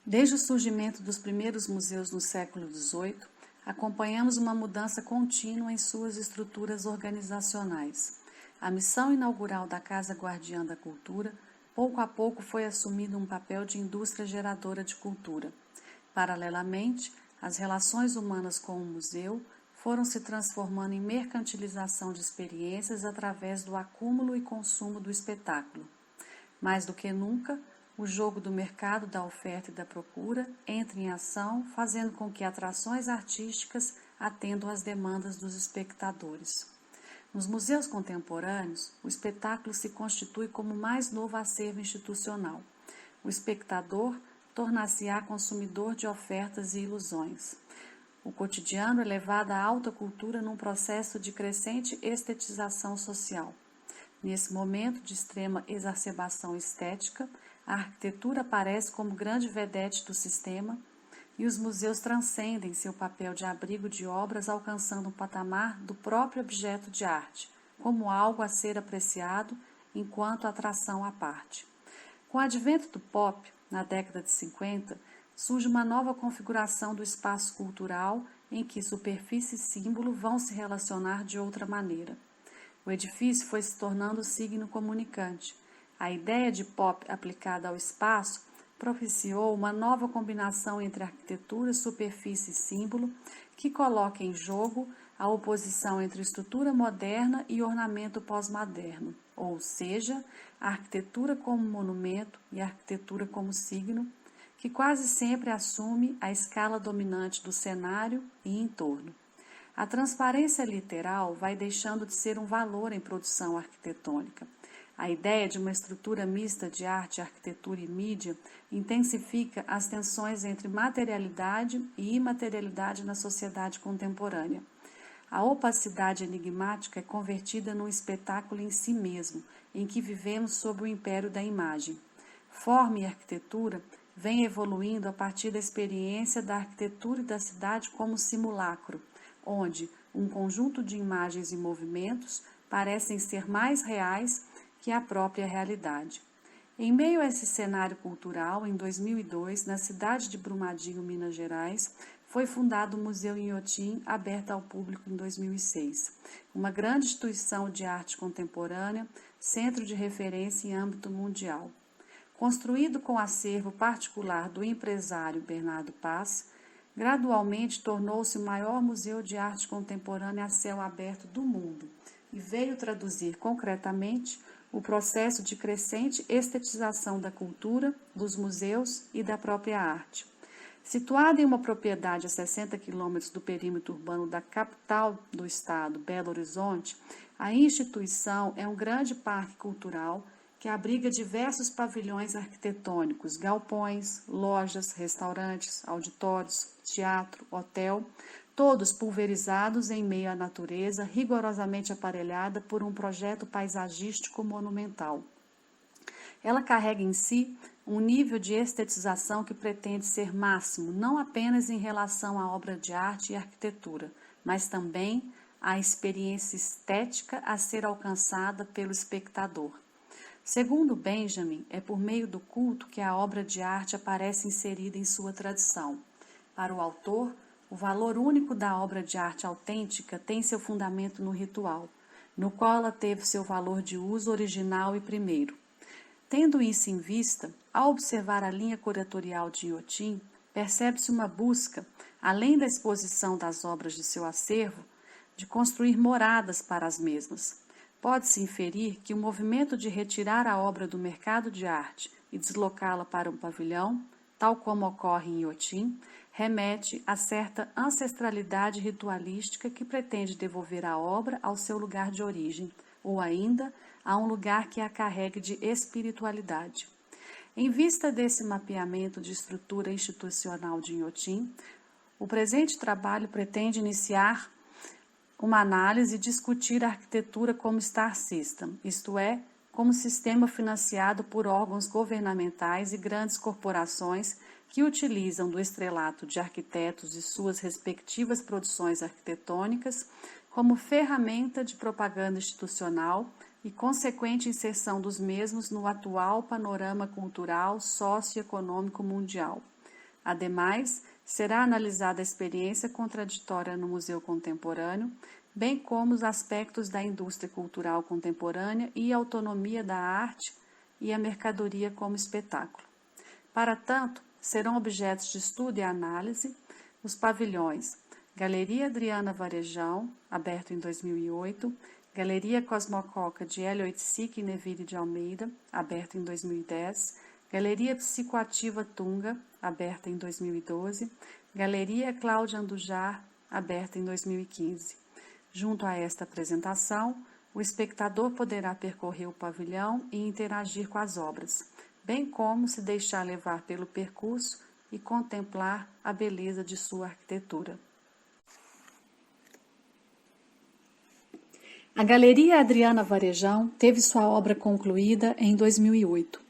Desde o surgimento dos primeiros museus no século XVIII, acompanhamos uma mudança contínua em suas estruturas organizacionais. A missão inaugural da Casa Guardiã da Cultura, pouco a pouco foi assumindo um papel de indústria geradora de cultura. Paralelamente, as relações humanas com o museu foram se transformando em mercantilização de experiências através do acúmulo e consumo do espetáculo. Mais do que nunca, o jogo do mercado da oferta e da procura entra em ação, fazendo com que atrações artísticas atendam às demandas dos espectadores. Nos museus contemporâneos, o espetáculo se constitui como o mais novo acervo institucional. O espectador torna-se-á consumidor de ofertas e ilusões. O cotidiano é levado à alta cultura num processo de crescente estetização social. Nesse momento de extrema exacerbação estética, a arquitetura aparece como grande vedete do sistema e os museus transcendem seu papel de abrigo de obras, alcançando um patamar do próprio objeto de arte, como algo a ser apreciado enquanto atração à parte. Com o advento do pop, na década de 50, surge uma nova configuração do espaço cultural em que superfície e símbolo vão se relacionar de outra maneira. O edifício foi se tornando signo comunicante. A ideia de pop aplicada ao espaço propiciou uma nova combinação entre arquitetura, superfície e símbolo, que coloca em jogo a oposição entre estrutura moderna e ornamento pós-moderno, ou seja, a arquitetura como monumento e a arquitetura como signo, que quase sempre assume a escala dominante do cenário e entorno. A transparência literal vai deixando de ser um valor em produção arquitetônica. A ideia de uma estrutura mista de arte, arquitetura e mídia intensifica as tensões entre materialidade e imaterialidade na sociedade contemporânea. A opacidade enigmática é convertida num espetáculo em si mesmo, em que vivemos sob o império da imagem. Forma e arquitetura vêm evoluindo a partir da experiência da arquitetura e da cidade como simulacro, onde um conjunto de imagens e movimentos parecem ser mais reais que a própria realidade. Em meio a esse cenário cultural, em 2002, na cidade de Brumadinho, Minas Gerais, foi fundado o Museu Inhotim, aberto ao público em 2006, uma grande instituição de arte contemporânea, centro de referência em âmbito mundial. Construído com acervo particular do empresário Bernardo Paz, gradualmente tornou-se o maior museu de arte contemporânea a céu aberto do mundo e veio traduzir concretamente o processo de crescente estetização da cultura, dos museus e da própria arte. Situada em uma propriedade a 60 quilômetros do perímetro urbano da capital do estado, Belo Horizonte, a instituição é um grande parque cultural que abriga diversos pavilhões arquitetônicos, galpões, lojas, restaurantes, auditórios, teatro, hotel, todos pulverizados em meio à natureza, rigorosamente aparelhada por um projeto paisagístico monumental. Ela carrega em si um nível de estetização que pretende ser máximo, não apenas em relação à obra de arte e arquitetura, mas também à experiência estética a ser alcançada pelo espectador. Segundo Benjamin, é por meio do culto que a obra de arte aparece inserida em sua tradição. Para o autor, o valor único da obra de arte autêntica tem seu fundamento no ritual, no qual ela teve seu valor de uso original e primeiro. Tendo isso em vista, ao observar a linha curatorial de Inhotim, percebe-se uma busca, além da exposição das obras de seu acervo, de construir moradas para as mesmas. Pode-se inferir que o movimento de retirar a obra do mercado de arte e deslocá-la para um pavilhão, tal como ocorre em Inhotim, remete a certa ancestralidade ritualística que pretende devolver a obra ao seu lugar de origem, ou ainda a um lugar que a carregue de espiritualidade. Em vista desse mapeamento de estrutura institucional de Inhotim, o presente trabalho pretende iniciar uma análise e discutir a arquitetura como Star System, isto é, como sistema financiado por órgãos governamentais e grandes corporações que utilizam do estrelato de arquitetos e suas respectivas produções arquitetônicas como ferramenta de propaganda institucional e consequente inserção dos mesmos no atual panorama cultural socioeconômico mundial. Ademais, será analisada a experiência contraditória no Museu Contemporâneo, bem como os aspectos da indústria cultural contemporânea e a autonomia da arte e a mercadoria como espetáculo. Para tanto, serão objetos de estudo e análise os pavilhões Galeria Adriana Varejão, aberto em 2008, Galeria Cosmococa de Hélio Oiticic e Neville de Almeida, aberta em 2010, Galeria Psicoativa Tunga, aberta em 2012, Galeria Cláudia Andujar, aberta em 2015. Junto a esta apresentação, o espectador poderá percorrer o pavilhão e interagir com as obras, bem como se deixar levar pelo percurso e contemplar a beleza de sua arquitetura. A Galeria Adriana Varejão teve sua obra concluída em 2008.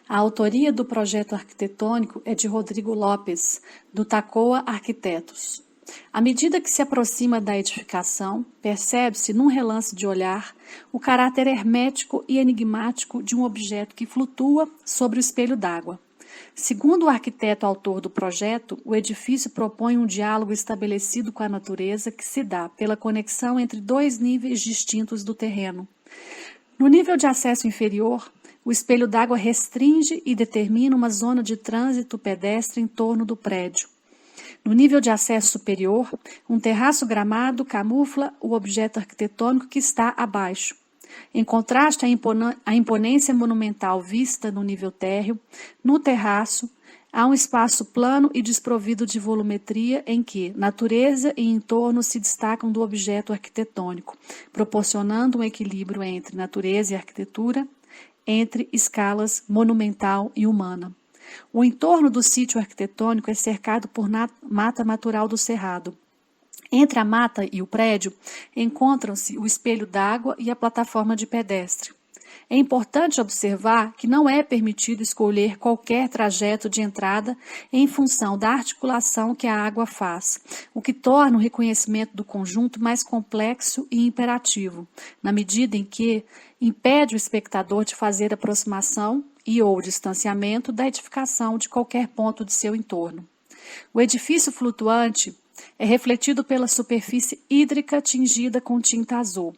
A autoria do projeto arquitetônico é de Rodrigo Lopes, do Tacoa Arquitetos. À medida que se aproxima da edificação, percebe-se, num relance de olhar, o caráter hermético e enigmático de um objeto que flutua sobre o espelho d'água. Segundo o arquiteto autor do projeto, o edifício propõe um diálogo estabelecido com a natureza que se dá pela conexão entre dois níveis distintos do terreno. No nível de acesso inferior, o espelho d'água restringe e determina uma zona de trânsito pedestre em torno do prédio. No nível de acesso superior, um terraço gramado camufla o objeto arquitetônico que está abaixo. Em contraste à imponência monumental vista no nível térreo, no terraço há um espaço plano e desprovido de volumetria em que natureza e entorno se destacam do objeto arquitetônico, proporcionando um equilíbrio entre natureza e arquitetura, entre escalas monumental e humana. O entorno do sítio arquitetônico é cercado por mata natural do Cerrado. Entre a mata e o prédio, encontram-se o espelho d'água e a plataforma de pedestre. É importante observar que não é permitido escolher qualquer trajeto de entrada em função da articulação que a água faz, o que torna o reconhecimento do conjunto mais complexo e imperativo, na medida em que impede o espectador de fazer aproximação e ou distanciamento da edificação de qualquer ponto de seu entorno. O edifício flutuante é refletido pela superfície hídrica tingida com tinta azul.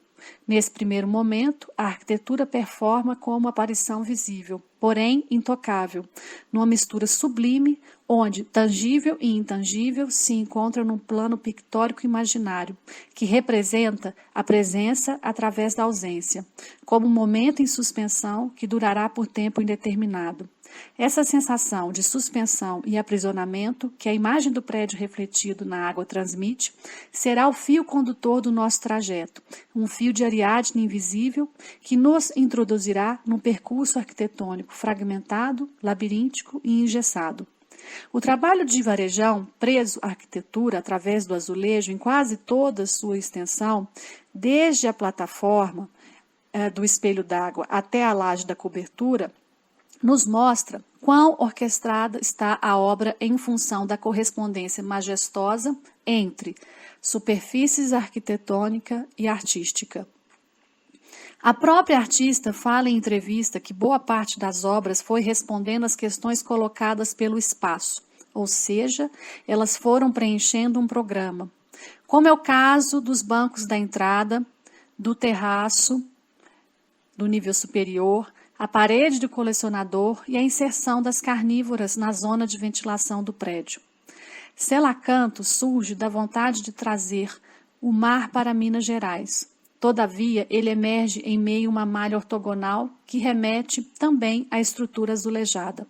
Nesse primeiro momento, a arquitetura performa como aparição visível, porém intocável, numa mistura sublime, onde tangível e intangível se encontram num plano pictórico imaginário, que representa a presença através da ausência, como um momento em suspensão que durará por tempo indeterminado. Essa sensação de suspensão e aprisionamento que a imagem do prédio refletido na água transmite será o fio condutor do nosso trajeto, um fio de Ariadne invisível que nos introduzirá num percurso arquitetônico fragmentado, labiríntico e engessado. O trabalho de Varejão, preso à arquitetura através do azulejo em quase toda a sua extensão, desde a plataforma do espelho d'água até a laje da cobertura, nos mostra quão orquestrada está a obra em função da correspondência majestosa entre superfícies arquitetônica e artística. A própria artista fala em entrevista que boa parte das obras foi respondendo às questões colocadas pelo espaço, ou seja, elas foram preenchendo um programa, como é o caso dos bancos da entrada, do terraço, do nível superior, a parede do colecionador e a inserção das carnívoras na zona de ventilação do prédio. Selacanto surge da vontade de trazer o mar para Minas Gerais. Todavia, ele emerge em meio a uma malha ortogonal que remete também à estrutura azulejada.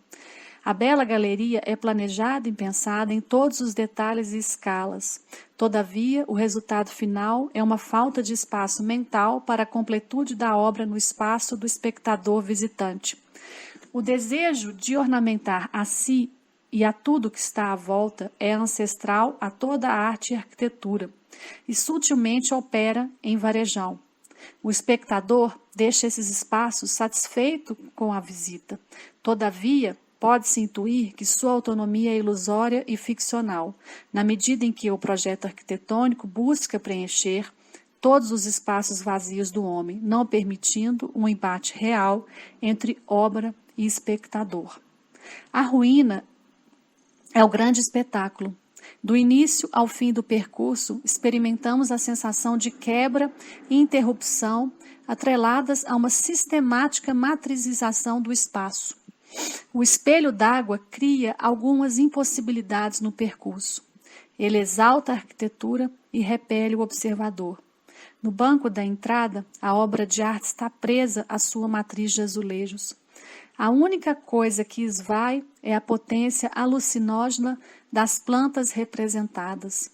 A bela galeria é planejada e pensada em todos os detalhes e escalas. Todavia, o resultado final é uma falta de espaço mental para a completude da obra no espaço do espectador visitante. O desejo de ornamentar a si e a tudo que está à volta é ancestral a toda a arte e arquitetura, e sutilmente opera em Varejão. O espectador deixa esses espaços satisfeito com a visita. Todavia, pode-se intuir que sua autonomia é ilusória e ficcional, na medida em que o projeto arquitetônico busca preencher todos os espaços vazios do homem, não permitindo um embate real entre obra e espectador. A ruína é o grande espetáculo. Do início ao fim do percurso, experimentamos a sensação de quebra e interrupção atreladas a uma sistemática matricização do espaço. O espelho d'água cria algumas impossibilidades no percurso. Ele exalta a arquitetura e repele o observador. No banco da entrada, a obra de arte está presa à sua matriz de azulejos. A única coisa que esvai é a potência alucinógena das plantas representadas.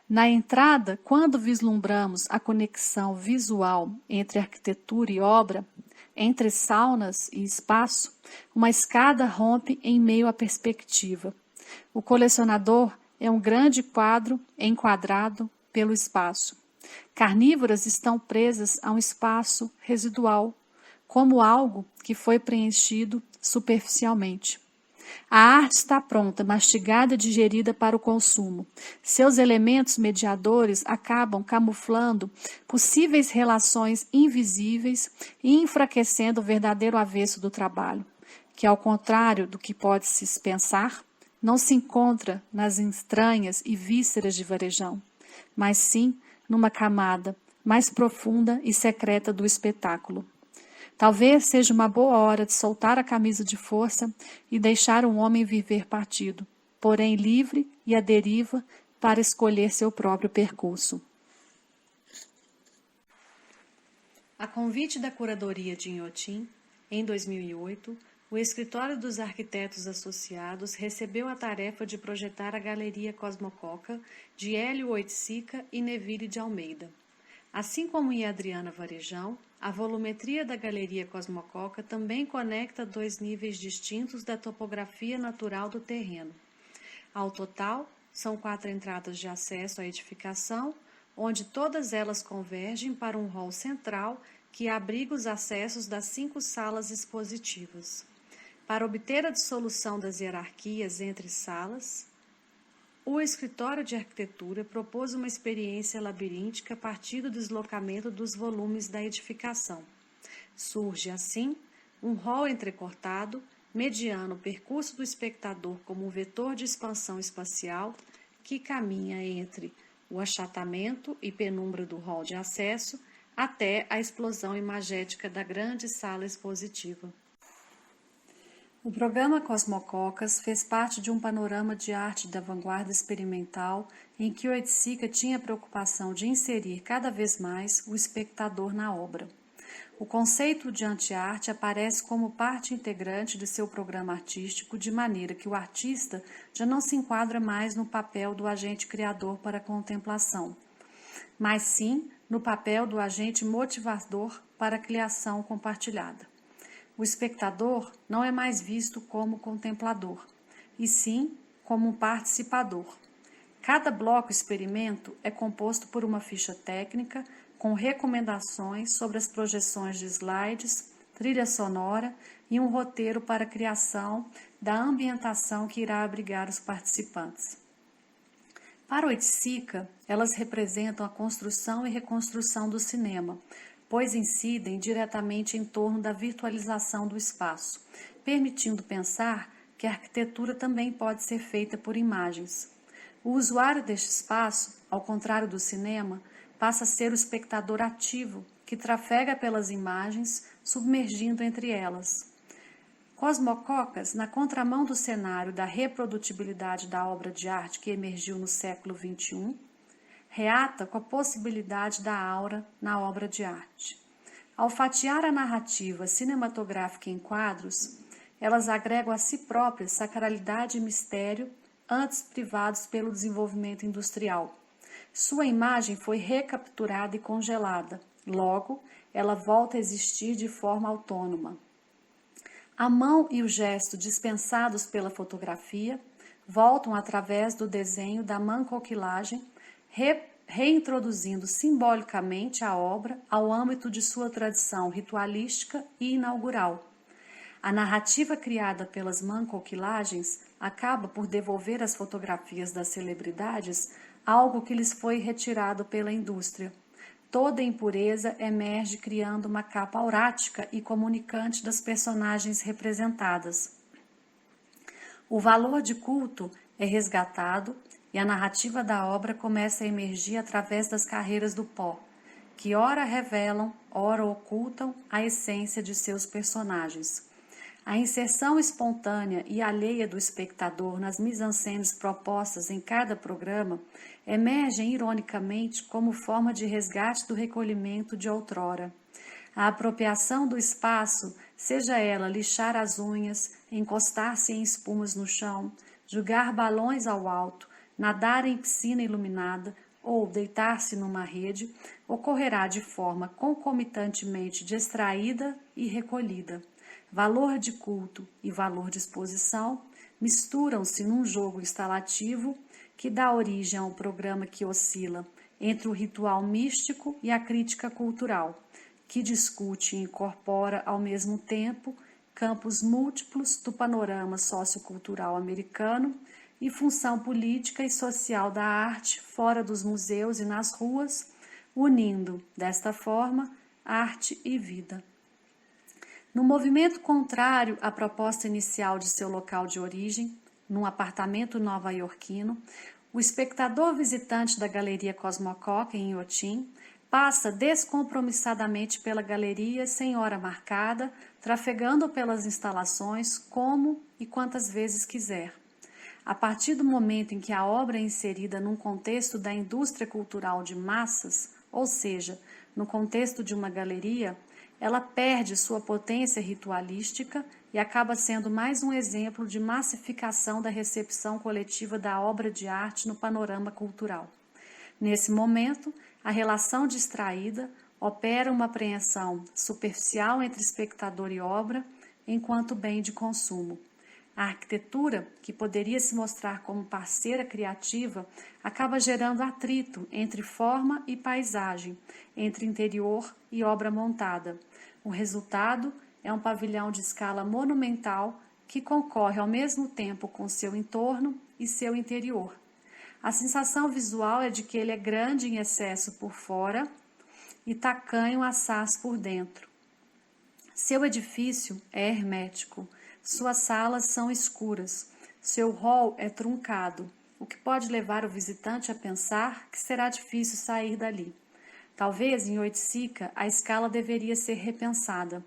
Na entrada, quando vislumbramos a conexão visual entre arquitetura e obra, entre saunas e espaço, uma escada rompe em meio à perspectiva. O colecionador é um grande quadro enquadrado pelo espaço. Carnívoras estão presas a um espaço residual, como algo que foi preenchido superficialmente. A arte está pronta, mastigada e digerida para o consumo. Seus elementos mediadores acabam camuflando possíveis relações invisíveis e enfraquecendo o verdadeiro avesso do trabalho, que, ao contrário do que pode-se pensar, não se encontra nas entranhas e vísceras de Varejão, mas sim numa camada mais profunda e secreta do espetáculo. Talvez seja uma boa hora de soltar a camisa de força e deixar um homem viver partido, porém livre e à deriva para escolher seu próprio percurso. A convite da curadoria de Inhotim, em 2008, o Escritório dos Arquitetos Associados recebeu a tarefa de projetar a Galeria Cosmococa de Hélio Oiticica e Neville de Almeida. Assim como em Adriana Varejão, a volumetria da Galeria Cosmococa também conecta dois níveis distintos da topografia natural do terreno. Ao total, são 4 entradas de acesso à edificação, onde todas elas convergem para um hall central que abriga os acessos das 5 salas expositivas. Para obter a dissolução das hierarquias entre salas, o Escritório de Arquitetura propôs uma experiência labiríntica a partir do deslocamento dos volumes da edificação. Surge, assim, um hall entrecortado, mediando o percurso do espectador como um vetor de expansão espacial que caminha entre o achatamento e penumbra do hall de acesso até a explosão imagética da grande sala expositiva. O programa Cosmococas fez parte de um panorama de arte da vanguarda experimental em que Oiticica tinha preocupação de inserir cada vez mais o espectador na obra. O conceito de anti-arte aparece como parte integrante de seu programa artístico, de maneira que o artista já não se enquadra mais no papel do agente criador para a contemplação, mas sim no papel do agente motivador para a criação compartilhada. O espectador não é mais visto como contemplador, e sim como um participador. Cada bloco experimento é composto por uma ficha técnica com recomendações sobre as projeções de slides, trilha sonora e um roteiro para a criação da ambientação que irá abrigar os participantes. Para Oiticica, elas representam a construção e reconstrução do cinema, pois incidem diretamente em torno da virtualização do espaço, permitindo pensar que a arquitetura também pode ser feita por imagens. O usuário deste espaço, ao contrário do cinema, passa a ser o espectador ativo, que trafega pelas imagens, submergindo entre elas. Cosmococas, na contramão do cenário da reprodutibilidade da obra de arte que emergiu no século XXI, reata com a possibilidade da aura na obra de arte. Ao fatiar a narrativa cinematográfica em quadros, elas agregam a si próprias sacralidade e mistério, antes privados pelo desenvolvimento industrial. Sua imagem foi recapturada e congelada, logo, ela volta a existir de forma autônoma. A mão e o gesto dispensados pela fotografia voltam através do desenho da mancoquilagem, reintroduzindo simbolicamente a obra ao âmbito de sua tradição ritualística e inaugural. A narrativa criada pelas mancoquilagens acaba por devolver às fotografias das celebridades algo que lhes foi retirado pela indústria. Toda impureza emerge criando uma capa aurática e comunicante das personagens representadas. O valor de culto é resgatado e a narrativa da obra começa a emergir através das carreiras do pó, que ora revelam, ora ocultam a essência de seus personagens. A inserção espontânea e alheia do espectador nas mise-en-scènes propostas em cada programa emergem ironicamente como forma de resgate do recolhimento de outrora. A apropriação do espaço, seja ela lixar as unhas, encostar-se em espumas no chão, jogar balões ao alto, nadar em piscina iluminada ou deitar-se numa rede, ocorrerá de forma concomitantemente distraída e recolhida. Valor de culto e valor de exposição misturam-se num jogo instalativo que dá origem a um programa que oscila entre o ritual místico e a crítica cultural, que discute e incorpora ao mesmo tempo campos múltiplos do panorama sociocultural americano e função política e social da arte fora dos museus e nas ruas, unindo, desta forma, arte e vida. No movimento contrário à proposta inicial de seu local de origem, num apartamento nova-iorquino, o espectador visitante da Galeria Cosmocoque em Inhotim passa descompromissadamente pela galeria sem hora marcada, trafegando pelas instalações como e quantas vezes quiser. A partir do momento em que a obra é inserida num contexto da indústria cultural de massas, ou seja, no contexto de uma galeria, ela perde sua potência ritualística e acaba sendo mais um exemplo de massificação da recepção coletiva da obra de arte no panorama cultural. Nesse momento, a relação distraída opera uma apreensão superficial entre espectador e obra enquanto bem de consumo. A arquitetura, que poderia se mostrar como parceira criativa, acaba gerando atrito entre forma e paisagem, entre interior e obra montada. O resultado é um pavilhão de escala monumental que concorre ao mesmo tempo com seu entorno e seu interior. A sensação visual é de que ele é grande em excesso por fora e tacanho assaz por dentro. Seu edifício é hermético, suas salas são escuras, seu hall é truncado, o que pode levar o visitante a pensar que será difícil sair dali. Talvez em Oiticica a escala deveria ser repensada,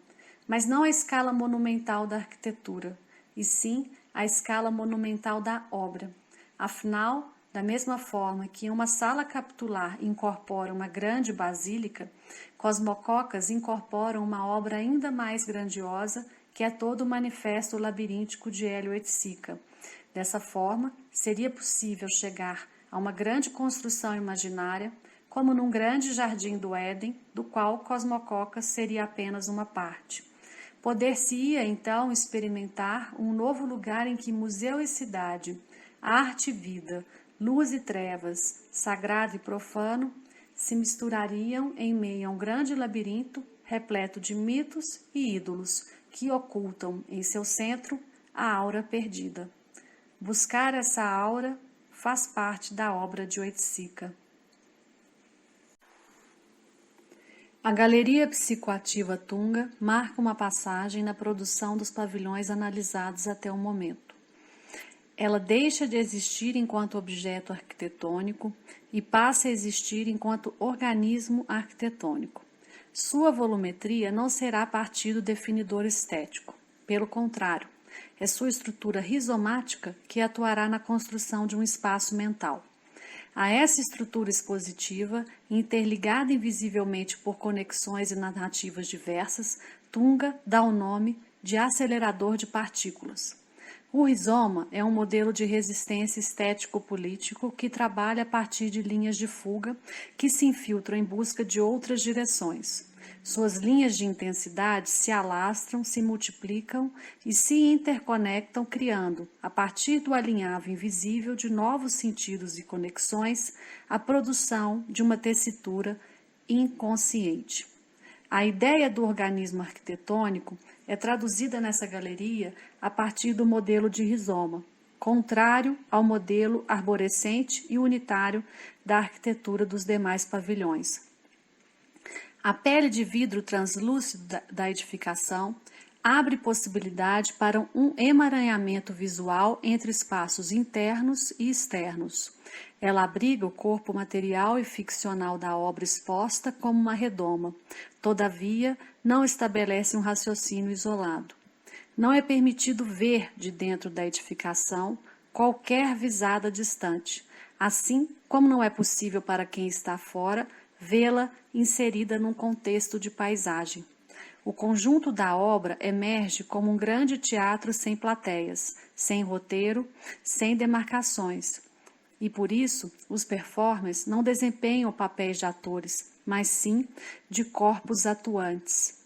mas não a escala monumental da arquitetura, e sim a escala monumental da obra. Afinal, da mesma forma que uma sala capitular incorpora uma grande basílica, Cosmococas incorporam uma obra ainda mais grandiosa, que é todo o manifesto labiríntico de Hélio Oiticica. Dessa forma, seria possível chegar a uma grande construção imaginária, como num grande jardim do Éden, do qual Cosmococas seria apenas uma parte. Poder-se-ia, então, experimentar um novo lugar em que museu e cidade, arte e vida, luz e trevas, sagrado e profano, se misturariam em meio a um grande labirinto repleto de mitos e ídolos que ocultam em seu centro a aura perdida. Buscar essa aura faz parte da obra de Oiticica. A Galeria Psicoativa Tunga marca uma passagem na produção dos pavilhões analisados até o momento. Ela deixa de existir enquanto objeto arquitetônico e passa a existir enquanto organismo arquitetônico. Sua volumetria não será a partir do definidor estético. Pelo contrário, é sua estrutura rizomática que atuará na construção de um espaço mental. A essa estrutura expositiva, interligada invisivelmente por conexões e narrativas diversas, Tunga dá o nome de acelerador de partículas. O rizoma é um modelo de resistência estético-político que trabalha a partir de linhas de fuga que se infiltram em busca de outras direções. Suas linhas de intensidade se alastram, se multiplicam e se interconectam, criando, a partir do alinhavo invisível de novos sentidos e conexões, a produção de uma tessitura inconsciente. A ideia do organismo arquitetônico é traduzida nessa galeria a partir do modelo de rizoma, contrário ao modelo arborescente e unitário da arquitetura dos demais pavilhões. A pele de vidro translúcido da edificação, abre possibilidade para um emaranhamento visual entre espaços internos e externos. Ela abriga o corpo material e ficcional da obra exposta como uma redoma. Todavia, não estabelece um raciocínio isolado. Não é permitido ver de dentro da edificação qualquer visada distante, assim como não é possível para quem está fora vê-la inserida num contexto de paisagem. O conjunto da obra emerge como um grande teatro sem plateias, sem roteiro, sem demarcações. E por isso, os performers não desempenham papéis de atores, mas sim de corpos atuantes.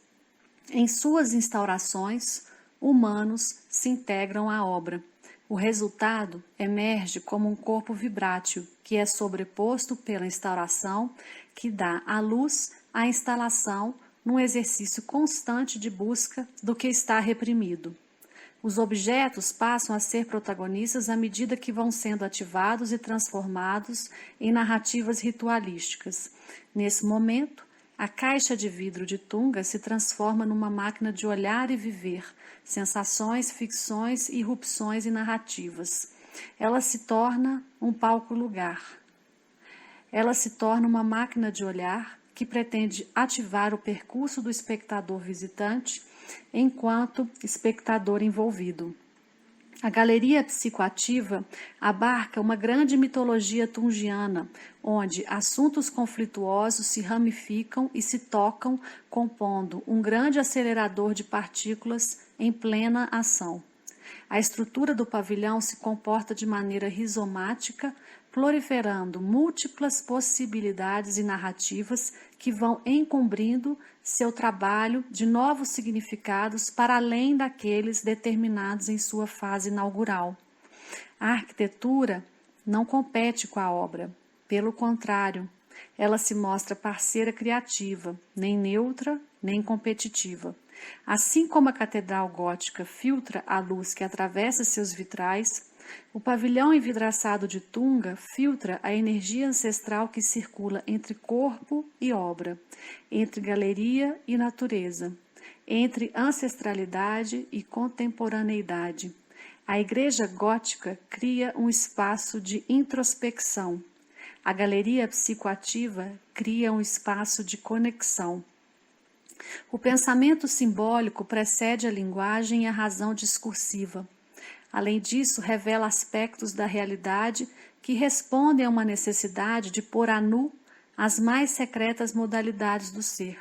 Em suas instaurações, humanos se integram à obra. O resultado emerge como um corpo vibrátil, que é sobreposto pela instauração, que dá à luz a instalação num exercício constante de busca do que está reprimido. Os objetos passam a ser protagonistas à medida que vão sendo ativados e transformados em narrativas ritualísticas. Nesse momento, a caixa de vidro de Tunga se transforma numa máquina de olhar e viver, sensações, ficções, irrupções e narrativas. Ela se torna um palco-lugar. Ela se torna uma máquina de olhar que pretende ativar o percurso do espectador visitante enquanto espectador envolvido. A galeria psicoativa abarca uma grande mitologia tungiana, onde assuntos conflituosos se ramificam e se tocam, compondo um grande acelerador de partículas em plena ação. A estrutura do pavilhão se comporta de maneira rizomática, proliferando múltiplas possibilidades e narrativas que vão encobrindo seu trabalho de novos significados para além daqueles determinados em sua fase inaugural. A arquitetura não compete com a obra, pelo contrário, ela se mostra parceira criativa, nem neutra, nem competitiva. Assim como a catedral gótica filtra a luz que atravessa seus vitrais, o pavilhão envidraçado de Tunga filtra a energia ancestral que circula entre corpo e obra, entre galeria e natureza, entre ancestralidade e contemporaneidade. A igreja gótica cria um espaço de introspecção. A galeria psicoativa cria um espaço de conexão. O pensamento simbólico precede a linguagem e a razão discursiva. Além disso, revela aspectos da realidade que respondem a uma necessidade de pôr a nu as mais secretas modalidades do ser.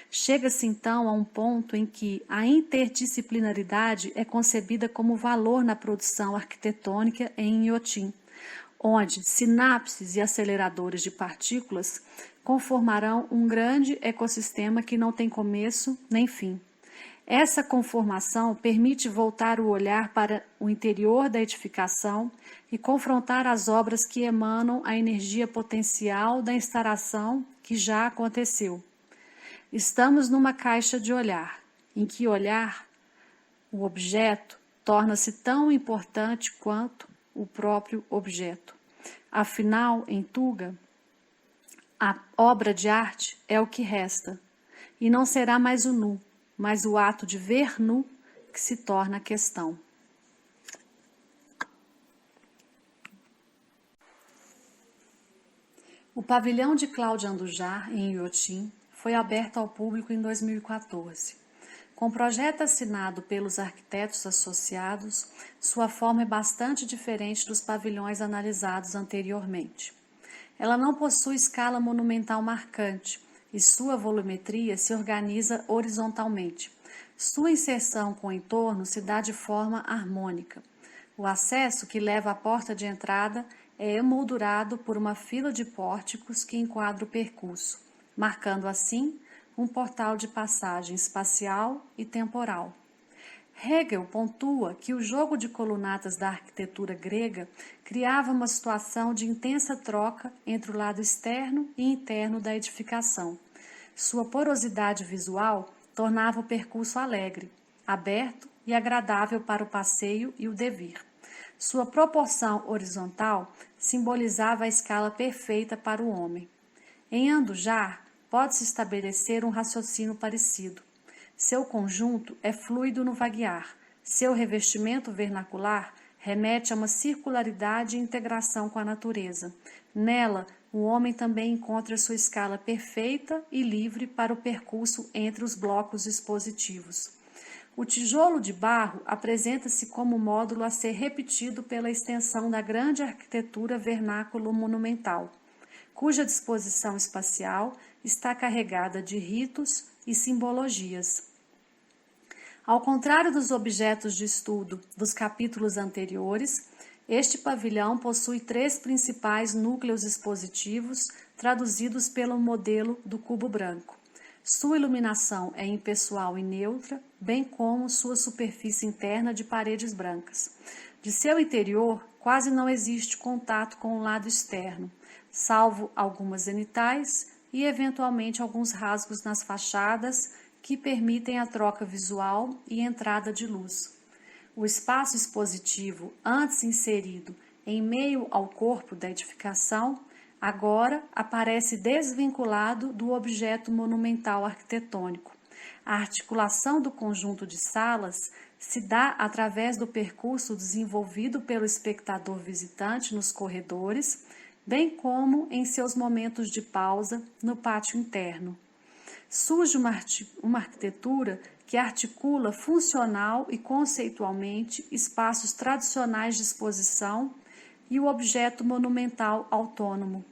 Chega-se então a um ponto em que a interdisciplinaridade é concebida como valor na produção arquitetônica em Inhotim, onde sinapses e aceleradores de partículas conformarão um grande ecossistema que não tem começo nem fim. Essa conformação permite voltar o olhar para o interior da edificação e confrontar as obras que emanam a energia potencial da instalação que já aconteceu. Estamos numa caixa de olhar, em que olhar o objeto torna-se tão importante quanto o próprio objeto. Afinal, em Tunga, a obra de arte é o que resta, e não será mais o nu, mas o ato de ver nu que se torna a questão. O pavilhão de Cláudia Andujar, em Inhotim, foi aberto ao público em 2014. Com o projeto assinado pelos arquitetos associados, sua forma é bastante diferente dos pavilhões analisados anteriormente. Ela não possui escala monumental marcante e sua volumetria se organiza horizontalmente. Sua inserção com o entorno se dá de forma harmônica. O acesso que leva à porta de entrada é emoldurado por uma fila de pórticos que enquadra o percurso, marcando assim um portal de passagem espacial e temporal. Hegel pontua que o jogo de colunatas da arquitetura grega criava uma situação de intensa troca entre o lado externo e interno da edificação. Sua porosidade visual tornava o percurso alegre, aberto e agradável para o passeio e o devir. Sua proporção horizontal simbolizava a escala perfeita para o homem. Em Andujar, pode-se estabelecer um raciocínio parecido. Seu conjunto é fluido no vaguear. Seu revestimento vernacular remete a uma circularidade e integração com a natureza. Nela, o homem também encontra sua escala perfeita e livre para o percurso entre os blocos expositivos. O tijolo de barro apresenta-se como módulo a ser repetido pela extensão da grande arquitetura vernáculo-monumental, cuja disposição espacial está carregada de ritos e simbologias. Ao contrário dos objetos de estudo dos capítulos anteriores, este pavilhão possui 3 principais núcleos expositivos traduzidos pelo modelo do cubo branco. Sua iluminação é impessoal e neutra, bem como sua superfície interna de paredes brancas. De seu interior, quase não existe contato com o lado externo, salvo algumas zenitais e, eventualmente, alguns rasgos nas fachadas que permitem a troca visual e entrada de luz. O espaço expositivo, antes inserido em meio ao corpo da edificação, agora aparece desvinculado do objeto monumental arquitetônico. A articulação do conjunto de salas se dá através do percurso desenvolvido pelo espectador visitante nos corredores, bem como em seus momentos de pausa no pátio interno. Surge uma arquitetura que articula funcional e conceitualmente espaços tradicionais de exposição e o objeto monumental autônomo.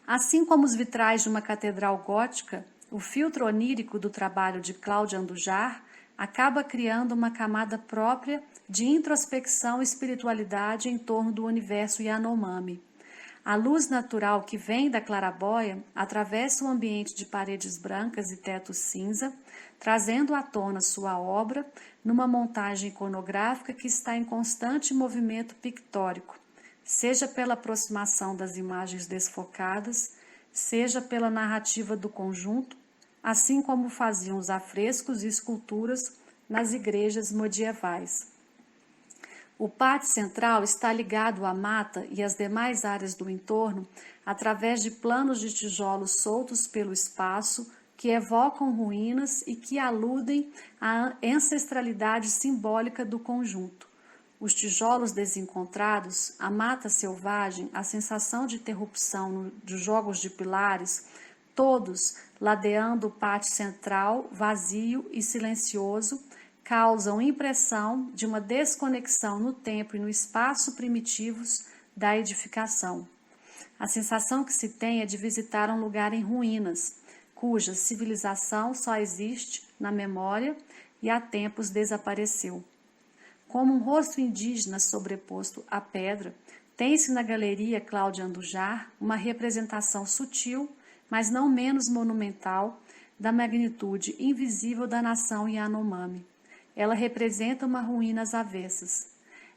Assim como os vitrais de uma catedral gótica, o filtro onírico do trabalho de Cláudia Andujar acaba criando uma camada própria de introspecção e espiritualidade em torno do universo Yanomami. A luz natural que vem da claraboia atravessa o ambiente de paredes brancas e teto cinza, trazendo à tona sua obra numa montagem iconográfica que está em constante movimento pictórico, seja pela aproximação das imagens desfocadas, seja pela narrativa do conjunto, assim como faziam os afrescos e esculturas nas igrejas medievais. O pátio central está ligado à mata e às demais áreas do entorno através de planos de tijolos soltos pelo espaço que evocam ruínas e que aludem à ancestralidade simbólica do conjunto. Os tijolos desencontrados, a mata selvagem, a sensação de interrupção dos jogos de pilares, todos ladeando o pátio central, vazio e silencioso, causam impressão de uma desconexão no tempo e no espaço primitivos da edificação. A sensação que se tem é de visitar um lugar em ruínas, cuja civilização só existe na memória e há tempos desapareceu. Como um rosto indígena sobreposto à pedra, tem-se na Galeria Cláudia Andujar uma representação sutil, mas não menos monumental, da magnitude invisível da nação Yanomami. Ela representa uma ruína às avessas.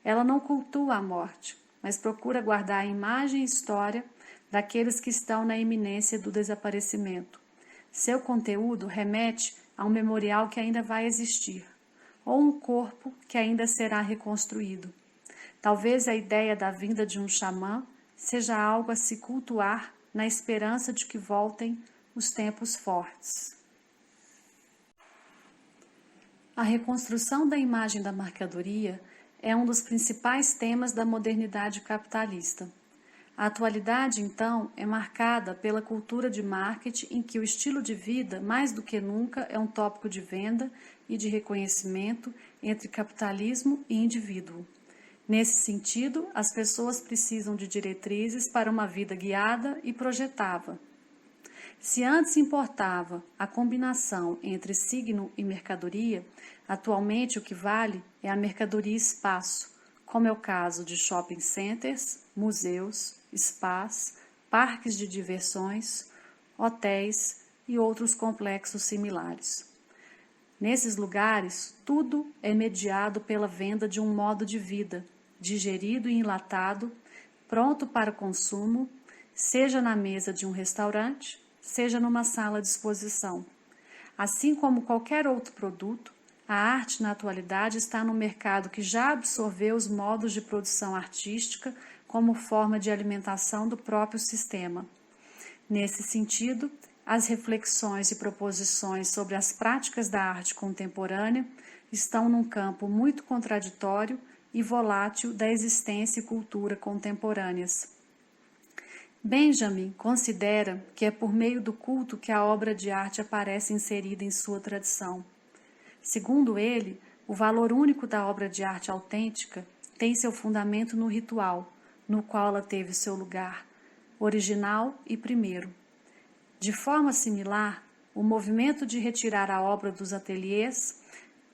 Ela não cultua a morte, mas procura guardar a imagem e história daqueles que estão na iminência do desaparecimento. Seu conteúdo remete a um memorial que ainda vai existir, ou um corpo que ainda será reconstruído. Talvez a ideia da vinda de um xamã seja algo a se cultuar na esperança de que voltem os tempos fortes. A reconstrução da imagem da mercadoria é um dos principais temas da modernidade capitalista. A atualidade, então, é marcada pela cultura de marketing em que o estilo de vida, mais do que nunca, é um tópico de venda e de reconhecimento entre capitalismo e indivíduo. Nesse sentido, as pessoas precisam de diretrizes para uma vida guiada e projetada. Se antes importava a combinação entre signo e mercadoria, atualmente o que vale é a mercadoria espaço, como é o caso de shopping centers, museus, spas, parques de diversões, hotéis e outros complexos similares. Nesses lugares, tudo é mediado pela venda de um modo de vida, digerido e enlatado, pronto para o consumo, seja na mesa de um restaurante, seja numa sala de exposição. Assim como qualquer outro produto, a arte na atualidade está no mercado que já absorveu os modos de produção artística como forma de alimentação do próprio sistema. Nesse sentido, as reflexões e proposições sobre as práticas da arte contemporânea estão num campo muito contraditório e volátil da existência e cultura contemporâneas. Benjamin considera que é por meio do culto que a obra de arte aparece inserida em sua tradição. Segundo ele, o valor único da obra de arte autêntica tem seu fundamento no ritual, no qual ela teve seu lugar, original e primeiro. De forma similar, o movimento de retirar a obra dos ateliês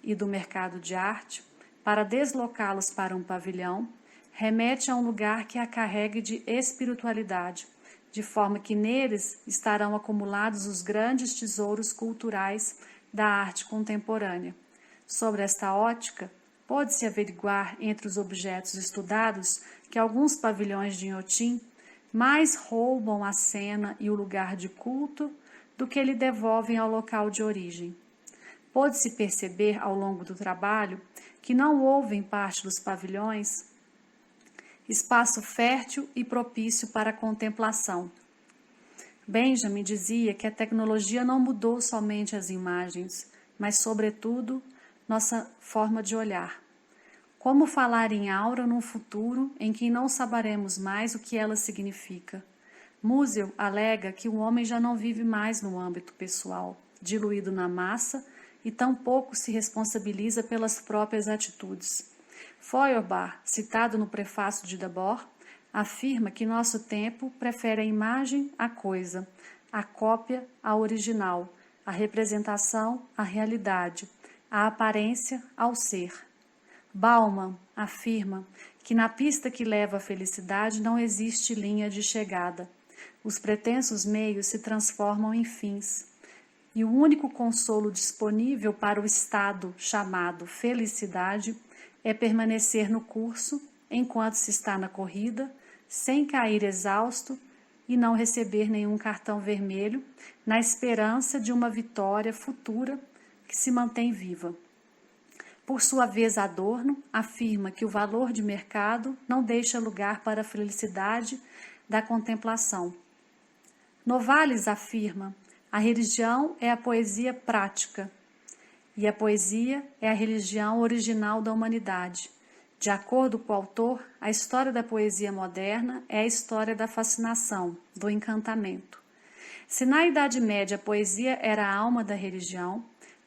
e do mercado de arte para deslocá-los para um pavilhão remete a um lugar que a carregue de espiritualidade, de forma que neles estarão acumulados os grandes tesouros culturais da arte contemporânea. Sobre esta ótica, pôde-se averiguar entre os objetos estudados que alguns pavilhões de Inhotim mais roubam a cena e o lugar de culto do que lhe devolvem ao local de origem. Pôde-se perceber ao longo do trabalho que não houve em parte dos pavilhões espaço fértil e propício para a contemplação. Benjamin dizia que a tecnologia não mudou somente as imagens, mas, sobretudo, nossa forma de olhar. Como falar em aura num futuro em que não saberemos mais o que ela significa? Musil alega que o homem já não vive mais no âmbito pessoal, diluído na massa, e tampouco se responsabiliza pelas próprias atitudes. Feuerbach, citado no prefácio de Debord, afirma que nosso tempo prefere a imagem à coisa, a cópia à original, a representação à realidade, a aparência ao ser. Bauman afirma que na pista que leva à felicidade não existe linha de chegada. Os pretensos meios se transformam em fins. E o único consolo disponível para o estado chamado felicidade é permanecer no curso enquanto se está na corrida, sem cair exausto e não receber nenhum cartão vermelho, na esperança de uma vitória futura que se mantém viva. Por sua vez, Adorno afirma que o valor de mercado não deixa lugar para a felicidade da contemplação. Novalis afirma: a religião é a poesia prática, e a poesia é a religião original da humanidade. De acordo com o autor, a história da poesia moderna é a história da fascinação, do encantamento. Se na Idade Média a poesia era a alma da religião,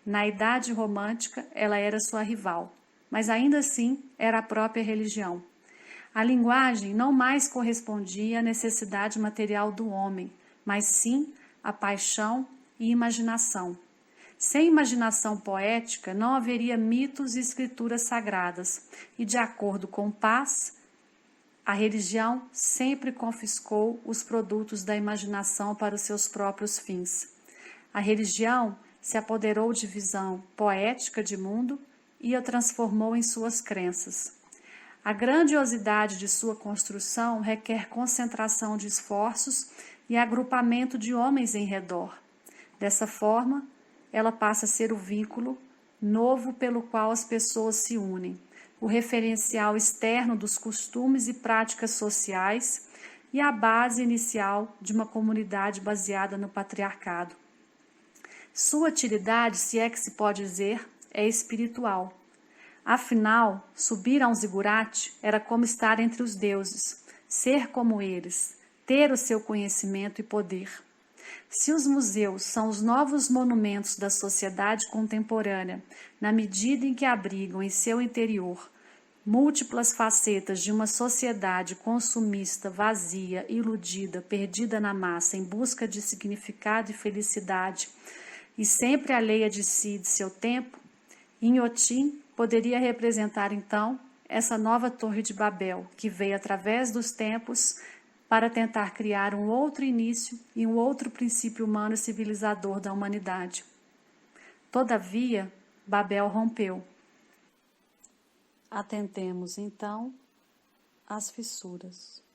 na Idade Romântica ela era sua rival, mas ainda assim era a própria religião. A linguagem não mais correspondia à necessidade material do homem, mas sim à paixão e imaginação. Sem imaginação poética não haveria mitos e escrituras sagradas, e de acordo com Paz, a religião sempre confiscou os produtos da imaginação para os seus próprios fins. A religião se apoderou de visão poética de mundo e a transformou em suas crenças. A grandiosidade de sua construção requer concentração de esforços e agrupamento de homens em redor. Dessa forma, ela passa a ser o vínculo novo pelo qual as pessoas se unem, o referencial externo dos costumes e práticas sociais e a base inicial de uma comunidade baseada no patriarcado. Sua utilidade, se é que se pode dizer, é espiritual. Afinal, subir a um zigurate era como estar entre os deuses, ser como eles, ter o seu conhecimento e poder. Se os museus são os novos monumentos da sociedade contemporânea, na medida em que abrigam em seu interior múltiplas facetas de uma sociedade consumista, vazia, iludida, perdida na massa, em busca de significado e felicidade, e sempre alheia de si e de seu tempo, Inhotim poderia representar então essa nova Torre de Babel, que veio através dos tempos para tentar criar um outro início e um outro princípio humano e civilizador da humanidade. Todavia, Babel rompeu. Atentemos, então, às fissuras.